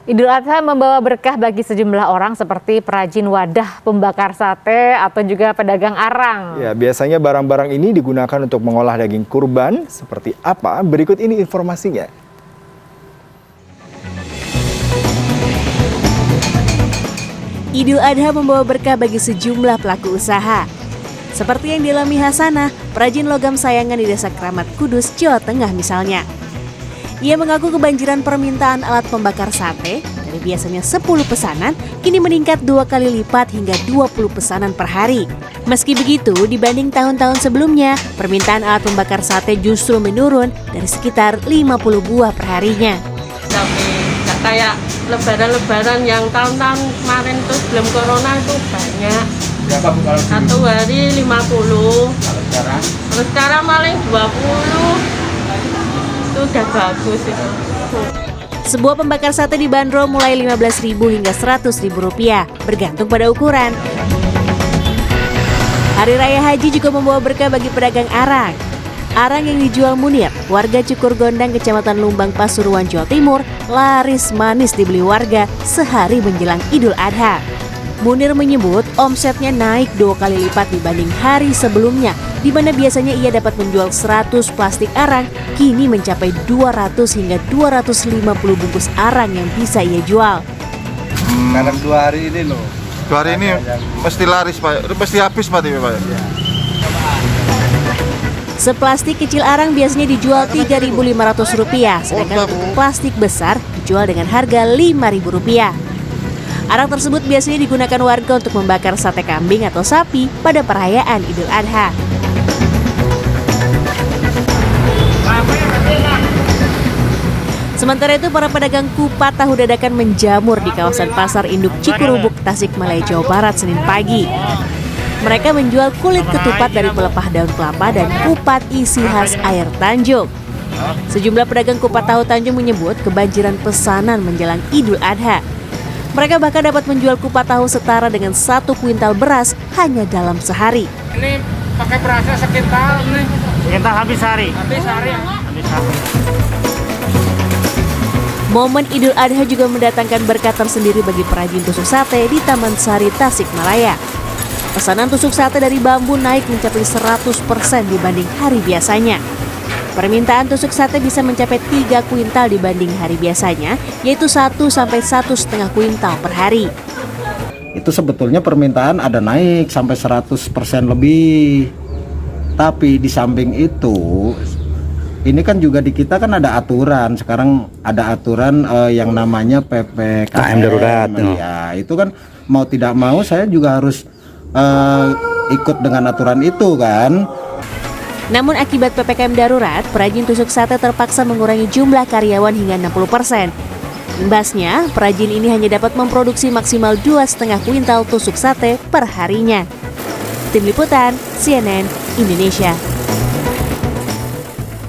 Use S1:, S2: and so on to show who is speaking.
S1: Idul Adha membawa berkah bagi sejumlah orang seperti perajin wadah pembakar sate atau juga pedagang arang.
S2: Ya, biasanya barang-barang ini digunakan untuk mengolah daging kurban. Seperti apa? Berikut ini informasinya.
S3: Idul Adha membawa berkah bagi sejumlah pelaku usaha. Seperti yang dialami Hasanah, perajin logam sayangan di Desa Kramat Kudus, Jawa Tengah misalnya. Ia mengaku kebanjiran permintaan alat pembakar sate dari biasanya 10 pesanan kini meningkat 2 kali lipat hingga 20 pesanan per hari. Meski begitu, dibanding tahun-tahun sebelumnya, permintaan alat pembakar sate justru menurun dari sekitar 50 buah per harinya.
S4: Tapi nggak kayak lebaran-lebaran yang tahun-tahun kemarin tuh sebelum corona itu banyak.
S5: Berapa Bu kalau
S4: Satu hari 50.
S5: Kalau sekarang?
S4: Kalau sekarang paling 20. Itu udah bagus itu.
S3: Sebuah pembakar sate dibanderol mulai Rp15.000 hingga Rp100.000, bergantung pada ukuran. Hari Raya Haji juga membawa berkah bagi pedagang arang. Arang yang dijual Munir, warga Cukur Gondang, Kecamatan Lumbang, Pasuruan, Jawa Timur, laris manis dibeli warga sehari menjelang Idul Adha. Munir menyebut omsetnya naik 2 kali lipat dibanding hari sebelumnya, di mana biasanya ia dapat menjual 100 plastik arang, kini mencapai 200 hingga 250 bungkus arang yang bisa ia jual.
S5: Dalam 2 hari ini loh.
S6: 2 hari ini mesti laris Pak, mesti habis Pak ini Pak.
S5: Ya.
S3: Seplastik kecil arang biasanya dijual Rp3.500, sedangkan untuk plastik besar dijual dengan harga Rp5.000. Arang tersebut biasanya digunakan warga untuk membakar sate kambing atau sapi pada perayaan Idul Adha. Sementara itu, para pedagang kupat tahu dadakan menjamur di kawasan Pasar Induk Cikurubuk, Tasikmalaya, Jawa Barat, Senin pagi. Mereka menjual kulit ketupat dari pelepah daun kelapa dan kupat isi khas air Tanjung. Sejumlah pedagang kupat tahu Tanjung menyebut kebanjiran pesanan menjelang Idul Adha. Mereka bahkan dapat menjual kupat tahu setara dengan 1 kuintal beras hanya dalam sehari.
S7: Ini pakai berasnya sekintal nih. Sekintal habis hari. Habis hari.
S3: Momen Idul Adha juga mendatangkan berkah tersendiri bagi perajin tusuk sate di Taman Sari, Tasikmalaya. Pesanan tusuk sate dari bambu naik mencapai 100% dibanding hari biasanya. Permintaan tusuk sate bisa mencapai 3 kuintal dibanding hari biasanya, yaitu 1 sampai 1,5 kuintal per hari.
S8: Itu sebetulnya permintaan ada naik sampai 100% lebih. Tapi di samping itu, ini kan juga di kita kan ada aturan. Sekarang ada aturan yang namanya PPKM darurat. Ya, itu kan mau tidak mau saya juga harus ikut dengan aturan itu kan.
S3: Namun akibat PPKM darurat, perajin tusuk sate terpaksa mengurangi jumlah karyawan hingga 60%. Imbasnya, perajin ini hanya dapat memproduksi maksimal 2,5 kuintal tusuk sate per harinya. Tim Liputan, CNN Indonesia.